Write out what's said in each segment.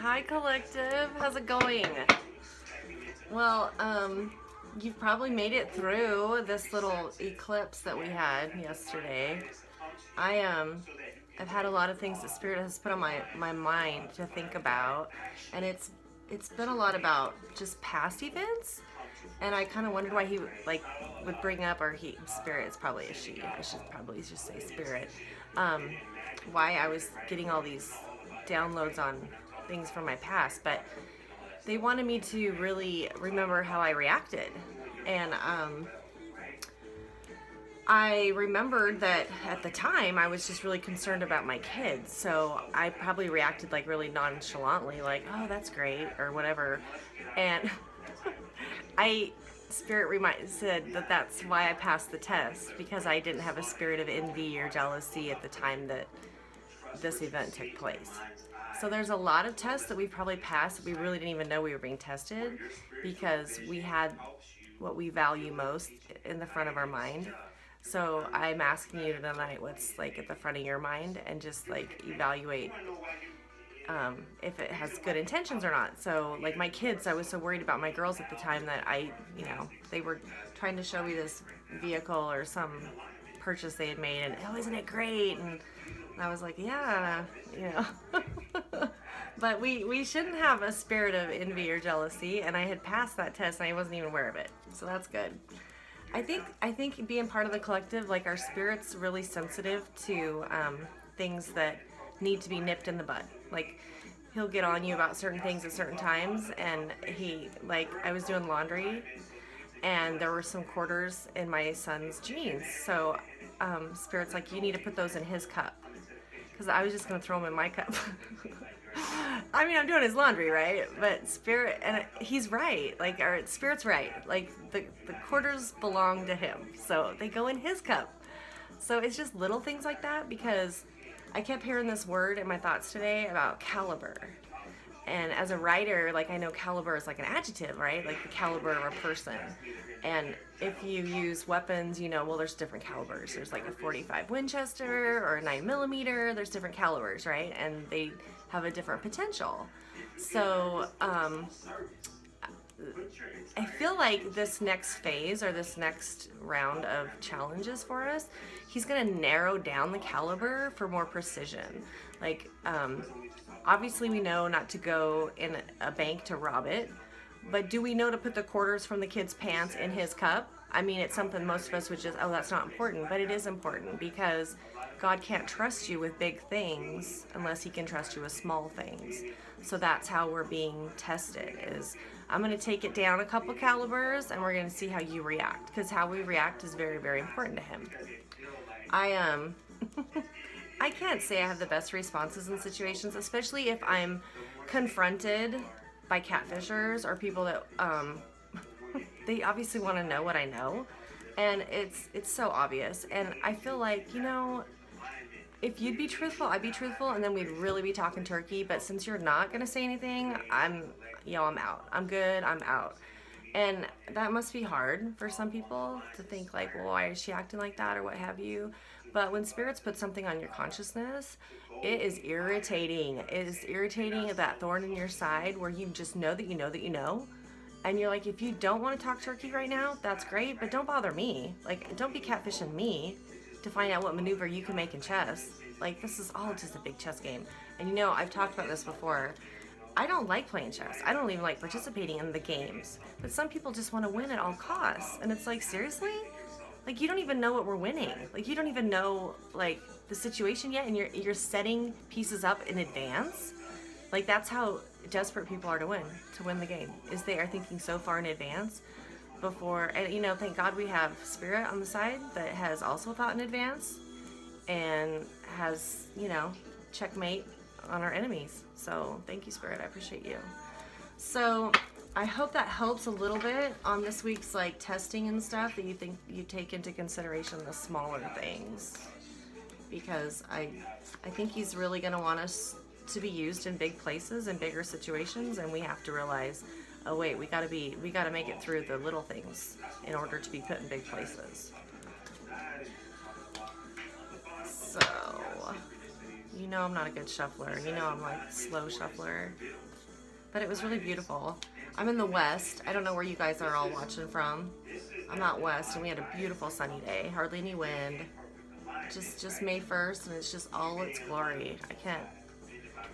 Hi, Collective. How's it going? Well, you've probably made it through this little eclipse that we had yesterday. I've had a lot of things that Spirit has put on my mind to think about, and it's been a lot about just past events, and I kind of wondered why he would bring up, or he Spirit. It's probably a she. I should probably just say Spirit. Um, why I was getting all these downloads on things from my past, but they wanted me to really remember how I reacted. And I remembered that at the time I was just really concerned about my kids. So I probably reacted like really nonchalantly, like, oh, that's great, or whatever. And Spirit said that that's why I passed the test, because I didn't have a spirit of envy or jealousy at the time that this event took place. So there's a lot of tests that we probably passed that we really didn't even know we were being tested, because we had what we value most in the front of our mind. So I'm asking you tonight what's like at the front of your mind, and just like evaluate if it has good intentions or not. So like my kids, I was so worried about my girls at the time that they were trying to show me this vehicle or some purchase they had made, and oh, isn't it great? And I was like, yeah, but we shouldn't have a spirit of envy or jealousy, and I had passed that test and I wasn't even aware of it. So that's good. I think being part of the collective, like our spirit's really sensitive to things that need to be nipped in the bud. Like he'll get on you about certain things at certain times, and I was doing laundry and there were some quarters in my son's jeans. So Spirit's like, you need to put those in his cup, because I was just going to throw them in my cup. I mean, I'm doing his laundry, right? But Spirit, and he's right. Like, our Spirit's right. Like, the quarters belong to him, so they go in his cup. So it's just little things like that, because I kept hearing this word in my thoughts today about caliber. And as a writer, like, I know caliber is like an adjective, right? Like the caliber of a person. And if you use weapons, well, there's different calibers. There's like a 45 Winchester or a 9mm. There's different calibers, right? And they have a different potential. So I feel like this next phase, or this next round of challenges for us, he's going to narrow down the caliber for more precision. Like, obviously we know not to go in a bank to rob it, but do we know to put the quarters from the kid's pants in his cup? I mean, it's something most of us would just, oh, that's not important, but it is important, because God can't trust you with big things unless he can trust you with small things. So that's how we're being tested, is I'm going to take it down a couple calibers and we're going to see how you react, because how we react is very, very important to him. I can't say I have the best responses in situations, especially if I'm confronted by catfishers or people that they obviously want to know what I know, and it's so obvious. And I feel like, if you'd be truthful, I'd be truthful, and then we'd really be talking turkey. But since you're not gonna say anything, I'm out. I'm good. I'm out. And that must be hard for some people to think like, well, why is she acting like that, or what have you. But when spirits put something on your consciousness, it is irritating. It is irritating, that thorn in your side where you just know that you know that you know. And you're like, if you don't want to talk turkey right now, that's great, but don't bother me. Like, don't be catfishing me to find out what maneuver you can make in chess. Like, this is all just a big chess game. And I've talked about this before. I don't like playing chess. I don't even like participating in the games. But some people just want to win at all costs. And it's like, seriously? Like, you don't even know what we're winning. Like, you don't even know, like, the situation yet, and you're setting pieces up in advance. Like, that's how desperate people are to win the game, is they are thinking so far in advance before. And thank God we have Spirit on the side that has also thought in advance and has checkmate on our enemies. So thank you, Spirit. I appreciate you. So I hope that helps a little bit on this week's like testing and stuff, that you take into consideration the smaller things, because I think he's really going to want us to be used in big places and bigger situations, and we have to realize, oh wait, we got to make it through the little things in order to be put in big places. So You know I'm not a good shuffler. You know I'm like slow shuffler. But it was really beautiful. I'm in the west. I don't know where you guys are all watching from. I'm out west and we had a beautiful sunny day. Hardly any wind. Just May 1st and it's just all its glory. I can't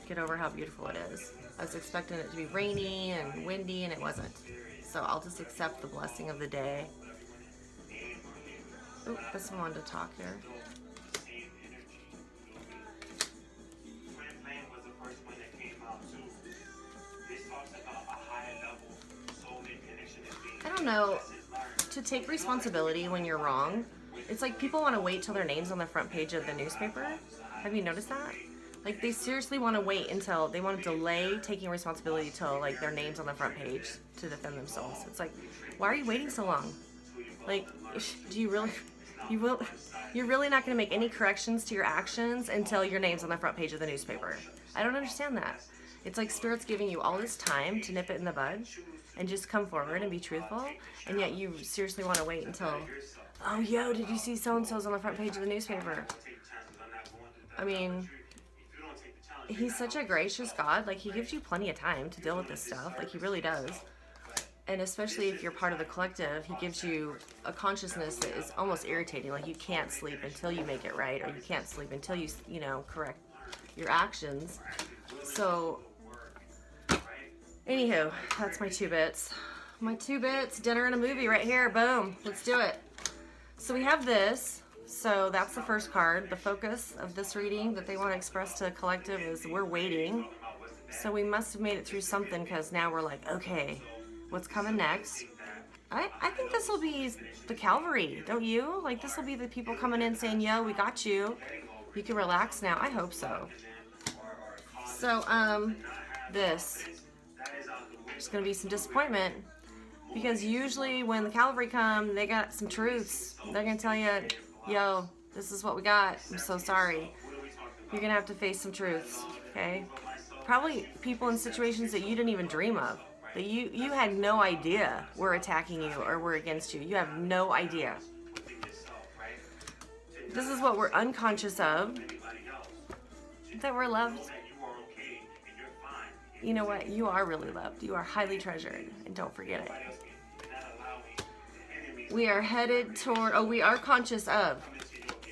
get over how beautiful it is. I was expecting it to be rainy and windy and it wasn't. So I'll just accept the blessing of the day. Oh, this one wanted to talk here. I don't know, to take responsibility when you're wrong, it's like people want to wait till their name's on the front page of the newspaper. Have you noticed that? Like they seriously want to wait until, they want to delay taking responsibility till like their name's on the front page to defend themselves. It's like, why are you waiting so long? Like, do you really, you're really not going to make any corrections to your actions until your name's on the front page of the newspaper. I don't understand that. It's like Spirit's giving you all this time to nip it in the bud and just come forward and be truthful, and yet you seriously want to wait until, oh, yo, did you see so-and-so's on the front page of the newspaper? I mean, he's such a gracious God. Like, he gives you plenty of time to deal with this stuff. Like, he really does. And especially if you're part of the collective, he gives you a consciousness that is almost irritating. Like, you can't sleep until you make it right, or you can't sleep until you, you know, correct your actions. So, anywho, that's my 2 bits. My 2 bits, dinner and a movie right here. Boom. Let's do it. So we have this. So that's the first card. The focus of this reading that they want to express to the collective is we're waiting. So we must have made it through something because now we're like, okay, what's coming next? I think this will be the Calvary, don't you? Like, this will be the people coming in saying, yo, we got you. You can relax now. I hope so. So, this. There's going to be some disappointment because usually when the Calvary come, they got some truths. They're going to tell you, yo, this is what we got. I'm so sorry. You're going to have to face some truths, okay? Probably people in situations that you didn't even dream of. That you had no idea were attacking you or were against you. You have no idea. This is what we're unconscious of. That we're loved. You know what? You are really loved. You are highly treasured. And don't forget it. We are headed toward... Oh, we are conscious of...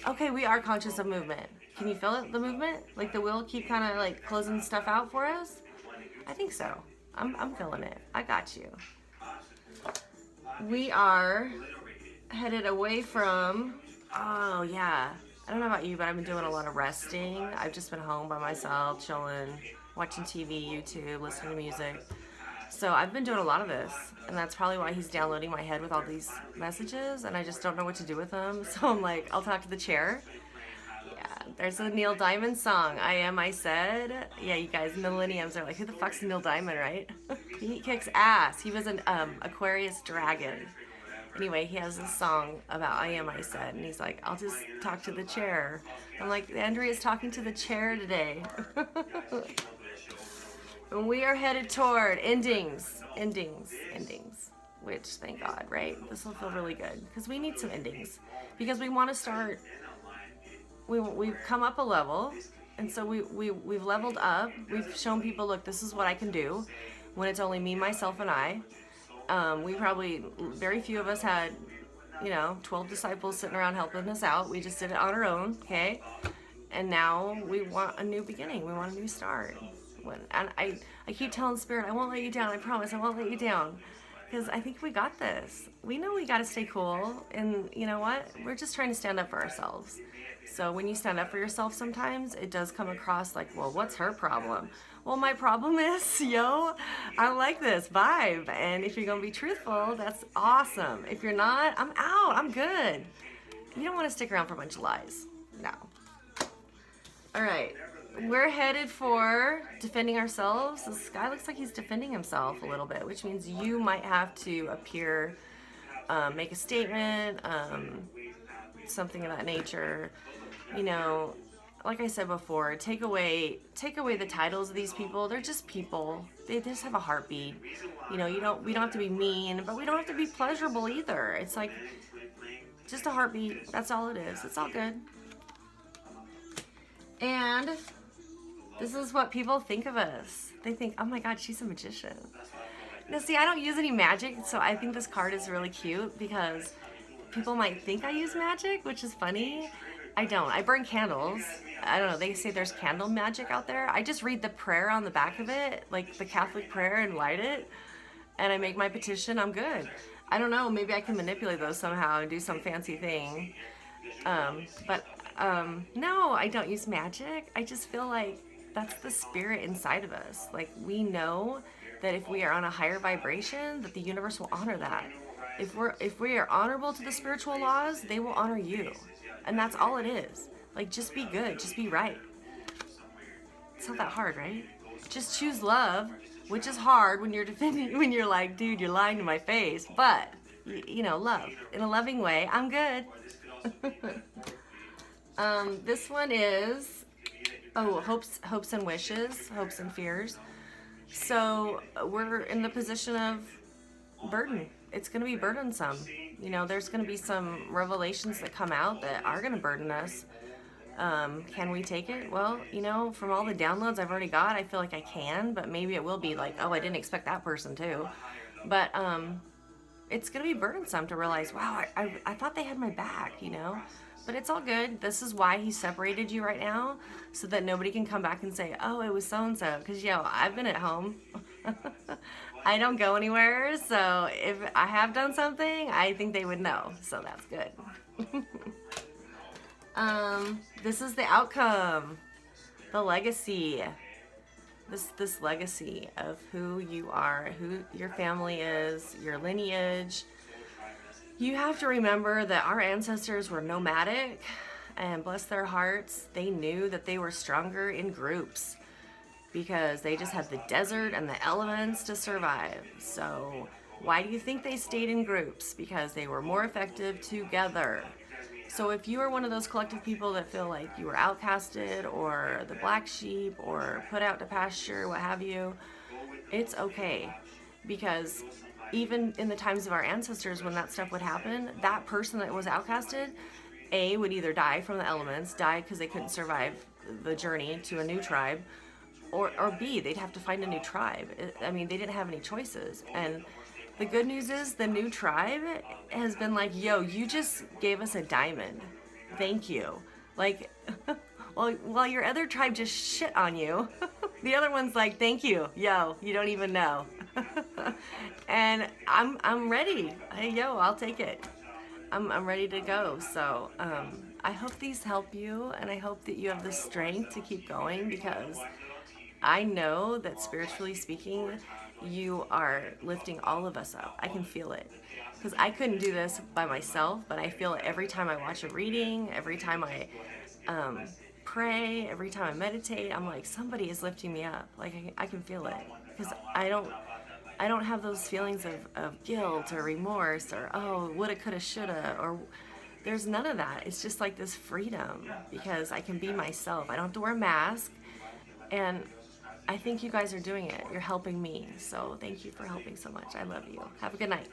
Okay, we are conscious of movement. Can you feel it, the movement? Like the wheel keep kind of like closing stuff out for us? I think so. I'm feeling it. I got you. We are headed away from... Oh, yeah. I don't know about you, but I've been doing a lot of resting. I've just been home by myself, chilling, watching TV, YouTube, listening to music. So I've been doing a lot of this, and that's probably why he's downloading my head with all these messages, and I just don't know what to do with them. So I'm like, I'll talk to the chair. Yeah, there's a Neil Diamond song, I Am, I Said. Yeah, you guys, millenniums are like, who the fuck's Neil Diamond, right? He kicks ass. He was an Aquarius dragon. Anyway, he has this song about I Am, I Said, and he's like, I'll just talk to the chair. I'm like, Andrea's talking to the chair today. And we are headed toward endings, which, thank God, right? This will feel really good, because we need some endings. Because we want to start, we've come up a level, and so we've leveled up. We've shown people, look, this is what I can do when it's only me, myself, and I. We probably, very few of us had, 12 disciples sitting around helping us out. We just did it on our own, okay? And now we want a new beginning. We want a new start. And I keep telling Spirit, I won't let you down. I promise, I won't let you down. Because I think we got this. We know we got to stay cool. And you know what? We're just trying to stand up for ourselves. So when you stand up for yourself sometimes, it does come across like, well, what's her problem? Well, my problem is, I like this vibe. And if you're going to be truthful, that's awesome. If you're not, I'm out. I'm good. You don't want to stick around for a bunch of lies. No. All right. We're headed for defending ourselves. This guy looks like he's defending himself a little bit, which means you might have to appear, make a statement, something of that nature. Like I said before, take away the titles of these people. They're just people. They just have a heartbeat. We don't have to be mean, but we don't have to be pleasurable either. It's like just a heartbeat. That's all it is. It's all good. And This is what people think of us. They think, oh my God, she's a magician. Now, see, I don't use any magic, so I think this card is really cute because people might think I use magic, which is funny. I don't. I burn candles. I don't know. They say there's candle magic out there. I just read the prayer on the back of it, like the Catholic prayer, and light it. And I make my petition. I'm good. I don't know. Maybe I can manipulate those somehow and do some fancy thing. No, I don't use magic. I just feel like that's the spirit inside of us. Like, we know that if we are on a higher vibration, that the universe will honor that. If we are honorable to the spiritual laws, they will honor you. And that's all it is. Like, just be good, just be right. It's not that hard, right? Just choose love, which is hard when you're defending, when you're like, dude, you're lying to my face. But, you know, love. In a loving way, I'm good. This one is, hopes and wishes, hopes and fears. So we're in the position of burden. It's going to be burdensome. You know, there's going to be some revelations that come out that are going to burden us. Can we take it? Well, you know, from all the downloads I've already got, I feel like I can, but maybe it will be like, oh, I didn't expect that person too. But it's going to be burdensome to realize, wow, I thought they had my back, you know? But it's all good. This is why he separated you right now, so that nobody can come back and say, oh, it was so-and-so. Because, I've been at home. I don't go anywhere, so if I have done something, I think they would know. So that's good. This is the outcome. The legacy. This legacy of who you are, who your family is, your lineage. You have to remember that our ancestors were nomadic, and bless their hearts, they knew that they were stronger in groups because they just had the desert and the elements to survive. So why do you think they stayed in groups? Because they were more effective together. So if you are one of those collective people that feel like you were outcasted or the black sheep or put out to pasture, what have you, it's okay. Because even in the times of our ancestors, when that stuff would happen, that person that was outcasted, A, would either die from the elements, die because they couldn't survive the journey to a new tribe, or B, they'd have to find a new tribe. I mean, they didn't have any choices. And the good news is the new tribe has been like, yo, you just gave us a diamond. Thank you. Like, while your other tribe just shit on you, the other one's like, thank you. Yo, you don't even know. And I'm ready. Hey, yo, I'll take it. I'm ready to go. So I hope these help you, and I hope that you have the strength to keep going, because I know that spiritually speaking, you are lifting all of us up. I can feel it, because I couldn't do this by myself, but I feel it every time I watch a reading, every time I pray, every time I meditate. I'm like, somebody is lifting me up. Like, I can feel it, because I don't have those feelings of guilt or remorse or, oh, woulda, coulda, shoulda, or there's none of that. It's just like this freedom, because I can be myself. I don't have to wear a mask, and I think you guys are doing it. You're helping me, so thank you for helping so much. I love you. Have a good night.